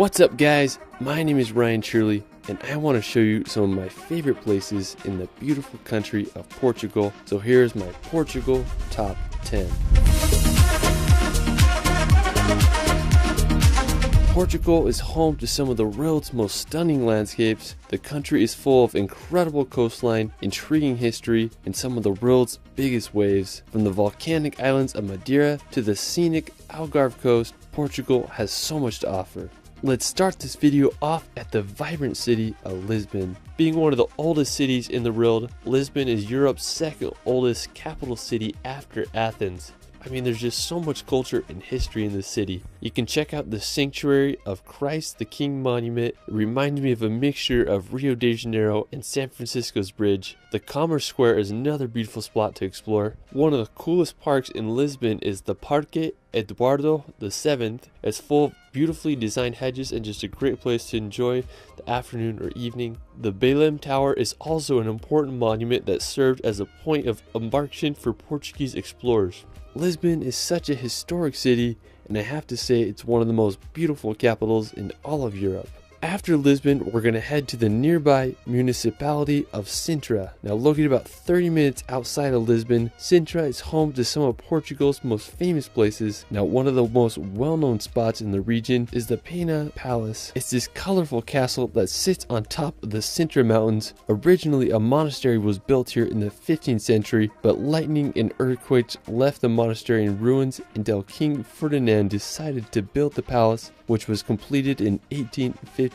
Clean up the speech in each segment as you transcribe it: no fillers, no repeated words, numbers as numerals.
What's up guys, my name is Ryan Shirley and I want to show you some of my favorite places in the beautiful country of Portugal. So here's my Portugal top 10. Portugal is home to some of the world's most stunning landscapes. The country is full of incredible coastline, intriguing history, and some of the world's biggest waves. From the volcanic islands of Madeira to the scenic Algarve coast, Portugal has so much to offer. Let's start this video off at the vibrant city of Lisbon. Being one of the oldest cities in the world, Lisbon is Europe's second oldest capital city after Athens. I mean, there's just so much culture and history in this city. You can check out the Sanctuary of Christ the King monument. It reminds me of a mixture of Rio de Janeiro and San Francisco's bridge. The Commerce Square is another beautiful spot to explore. One of the coolest parks in Lisbon is the Parque Eduardo VII. It's full of beautifully designed hedges and just a great place to enjoy the afternoon or evening. The Belém Tower is also an important monument that served as a point of embarkation for Portuguese explorers. Lisbon is such a historic city, and I have to say it's one of the most beautiful capitals in all of Europe. After Lisbon, we're going to head to the nearby municipality of Sintra. Now located about 30 minutes outside of Lisbon, Sintra is home to some of Portugal's most famous places. Now one of the most well-known spots in the region is the Pena Palace. It's this colorful castle that sits on top of the Sintra Mountains. Originally a monastery was built here in the 15th century, but lightning and earthquakes left the monastery in ruins until King Ferdinand decided to build the palace, which was completed in 1854.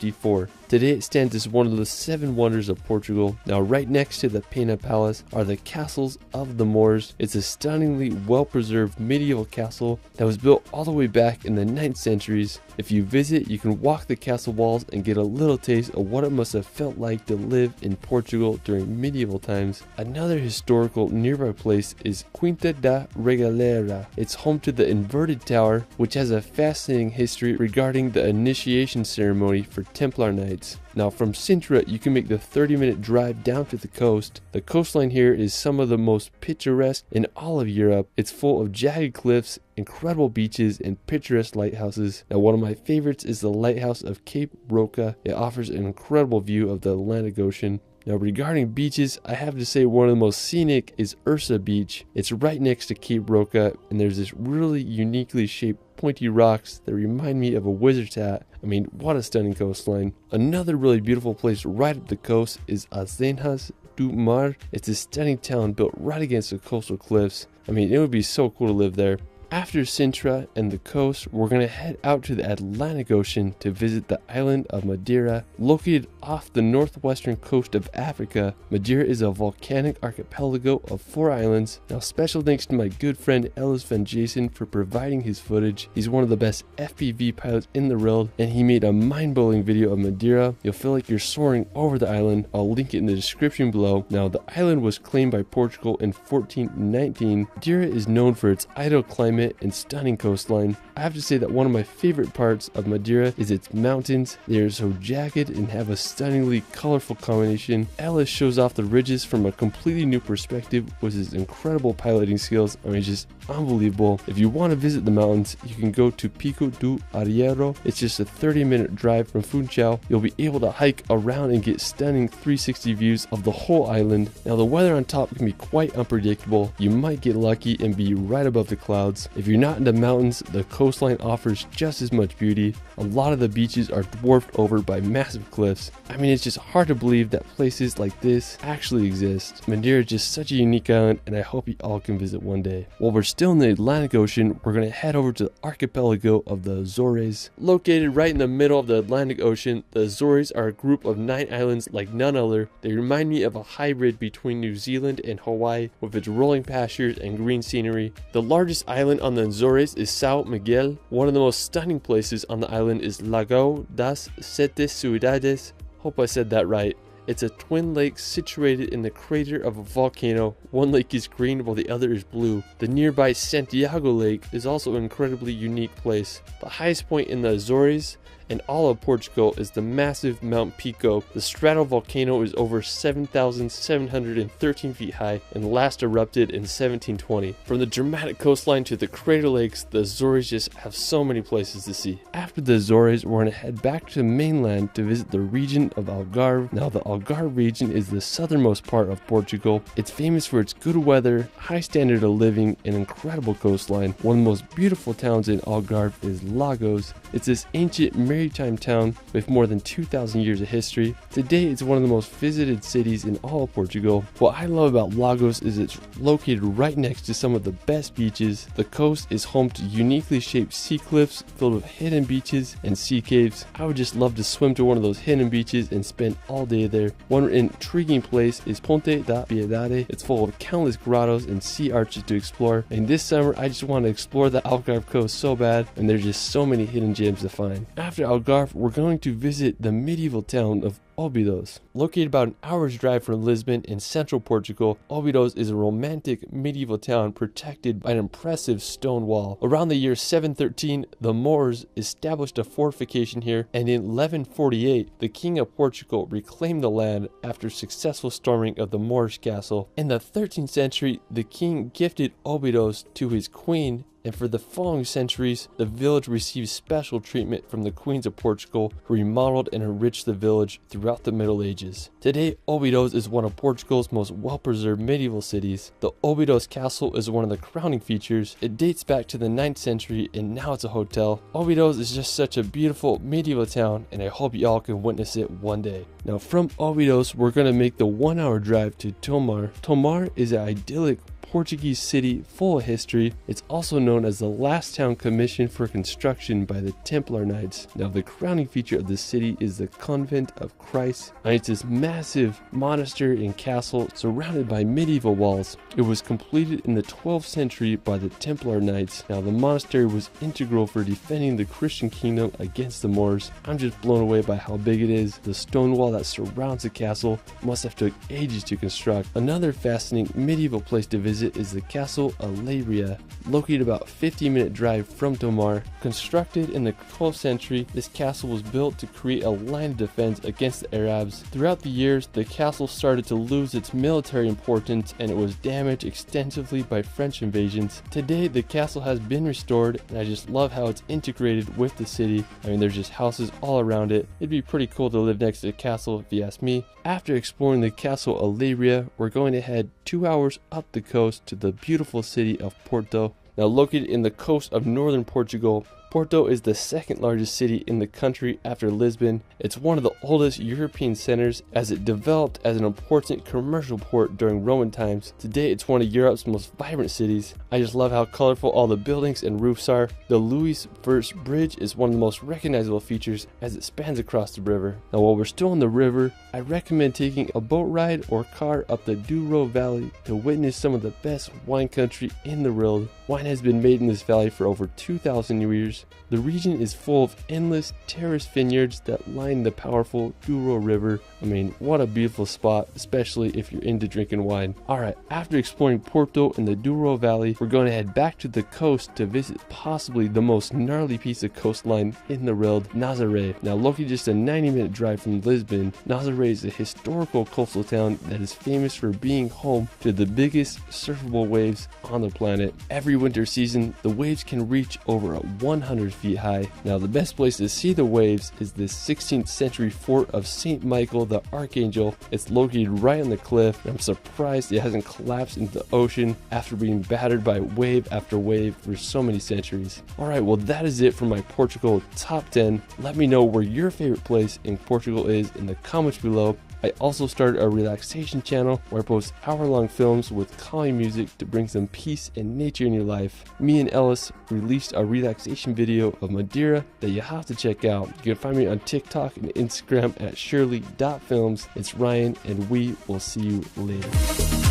Today it stands as one of the 7 wonders of Portugal. Now right next to the Pena Palace are the castles of the Moors. It's a stunningly well-preserved medieval castle that was built all the way back in the 9th centuries. If you visit, you can walk the castle walls and get a little taste of what it must have felt like to live in Portugal during medieval times. Another historical nearby place is Quinta da Regaleira. It's home to the inverted tower, which has a fascinating history regarding the initiation ceremony for Templar Knights. Now from Sintra, you can make the 30-minute drive down to the coast. The coastline here is some of the most picturesque in all of Europe. It's full of jagged cliffs, incredible beaches, and picturesque lighthouses. Now one of my favorites is the lighthouse of Cape Roca. It offers an incredible view of the Atlantic Ocean. Now regarding beaches, I have to say one of the most scenic is Ursa Beach. It's right next to Cape Roca, and there's this really uniquely shaped pointy rocks that remind me of a wizard's hat. I mean, what a stunning coastline. Another really beautiful place right up the coast is Azenas do Mar. It's a stunning town built right against the coastal cliffs. I mean, it would be so cool to live there. After Sintra and the coast, we're going to head out to the Atlantic Ocean to visit the island of Madeira. Located off the northwestern coast of Africa, Madeira is a volcanic archipelago of 4 islands. Now special thanks to my good friend Ellis Van Jason for providing his footage. He's one of the best FPV pilots in the world, and he made a mind-blowing video of Madeira. You'll feel like you're soaring over the island. I'll link it in the description below. Now the island was claimed by Portugal in 1419. Madeira is known for its idle climate and stunning coastline. I have to say that one of my favorite parts of Madeira is its mountains. They are so jagged and have a stunningly colorful combination. Ellis shows off the ridges from a completely new perspective with his incredible piloting skills. I mean, just unbelievable. If you want to visit the mountains, you can go to Pico do Arriero. It's just a 30-minute drive from Funchal. You'll be able to hike around and get stunning 360 views of the whole island. Now the weather on top can be quite unpredictable. You might get lucky and be right above the clouds. If you're not into mountains, the coastline offers just as much beauty. A lot of the beaches are dwarfed over by massive cliffs. I mean, it's just hard to believe that places like this actually exist. Madeira is just such a unique island, and I hope you all can visit one day. While we're still in the Atlantic Ocean, we're going to head over to the archipelago of the Azores. Located right in the middle of the Atlantic Ocean, the Azores are a group of 9 islands like none other. They remind me of a hybrid between New Zealand and Hawaii, with its rolling pastures and green scenery. The largest island on the Azores is São Miguel. One of the most stunning places on the island is Lago das Sete Cidades. Hope I said that right. It's a twin lake situated in the crater of a volcano. One lake is green while the other is blue. The nearby Santiago Lake is also an incredibly unique place. The highest point in the Azores and all of Portugal is the massive Mount Pico. The stratovolcano is over 7,713 feet high and last erupted in 1720. From the dramatic coastline to the crater lakes, the Azores just have so many places to see. After the Azores, we're going to head back to the mainland to visit the region of Algarve. Now, the Algarve region is the southernmost part of Portugal. It's famous for its good weather, high standard of living, and incredible coastline. One of the most beautiful towns in Algarve is Lagos. It's this ancient maritime town with more than 2,000 years of history. Today, it's one of the most visited cities in all of Portugal. What I love about Lagos is it's located right next to some of the best beaches. The coast is home to uniquely shaped sea cliffs filled with hidden beaches and sea caves. I would just love to swim to one of those hidden beaches and spend all day there. One intriguing place is Ponte da Piedade. It's full of countless grottos and sea arches to explore. And this summer, I just want to explore the Algarve coast so bad, and there's just so many hidden gems to find. After Algarve, we're going to visit the medieval town of Óbidos. Located about an hour's drive from Lisbon in central Portugal, Óbidos is a romantic medieval town protected by an impressive stone wall. Around the year 713, the Moors established a fortification here, and in 1148, the King of Portugal reclaimed the land after successful storming of the Moorish castle. In the 13th century, the king gifted Óbidos to his queen, and for the following centuries, the village received special treatment from the queens of Portugal, who remodeled and enriched the village throughout the Middle Ages. Today, Óbidos is one of Portugal's most well-preserved medieval cities. The Óbidos Castle is one of the crowning features. It dates back to the 9th century, and now it's a hotel. Óbidos is just such a beautiful medieval town, and I hope y'all can witness it one day. Now, from Óbidos, we're going to make the 1-hour drive to Tomar. Tomar is an idyllic Portuguese city full of history. It's also known as the last town commissioned for construction by the Templar Knights. Now, the crowning feature of the city is the Convent of Christ, and it's this massive monastery and castle surrounded by medieval walls. It was completed in the 12th century by the Templar Knights. Now, the monastery was integral for defending the Christian kingdom against the Moors. I'm just blown away by how big it is. The stone wall that surrounds the castle must have took ages to construct. Another fascinating medieval place to visit is the Castle of Leiria, located about a 50-minute drive from Tomar. Constructed in the 12th century, this castle was built to create a line of defense against the Arabs. Throughout the years, the castle started to lose its military importance, and it was damaged extensively by French invasions. Today, the castle has been restored, and I just love how it's integrated with the city. I mean, there's just houses all around it. It'd be pretty cool to live next to the castle if you ask me. After exploring the Castle of Leiria, we're going to head 2 hours up the coast to the beautiful city of Porto. Now, located in the coast of northern Portugal, Porto is the second largest city in the country after Lisbon. It's one of the oldest European centers, as it developed as an important commercial port during Roman times. Today, it's one of Europe's most vibrant cities. I just love how colorful all the buildings and roofs are. The Louis I Bridge is one of the most recognizable features, as it spans across the river. Now, while we're still on the river, I recommend taking a boat ride or car up the Douro Valley to witness some of the best wine country in the world. Wine has been made in this valley for over 2,000 years. The region is full of endless terraced vineyards that line the powerful Douro River. I mean, what a beautiful spot, especially if you're into drinking wine. Alright, after exploring Porto and the Douro Valley, we're going to head back to the coast to visit possibly the most gnarly piece of coastline in the world, Nazaré. Now, located just a 90-minute drive from Lisbon, Nazaré is a historical coastal town that is famous for being home to the biggest surfable waves on the planet. Every winter season, the waves can reach over 100 feet high. Now, the best place to see the waves is the 16th century fort of St. Michael the Archangel. It's located right on the cliff, and I'm surprised it hasn't collapsed into the ocean after being battered by wave after wave for so many centuries. Alright, well, that is it for my Portugal top 10. Let me know where your favorite place in Portugal is in the comments below. I also started a relaxation channel where I post hour-long films with calming music to bring some peace and nature in your life. Me and Ellis released a relaxation video of Madeira that you have to check out. You can find me on TikTok and Instagram at shirley.films. It's Ryan, and we will see you later.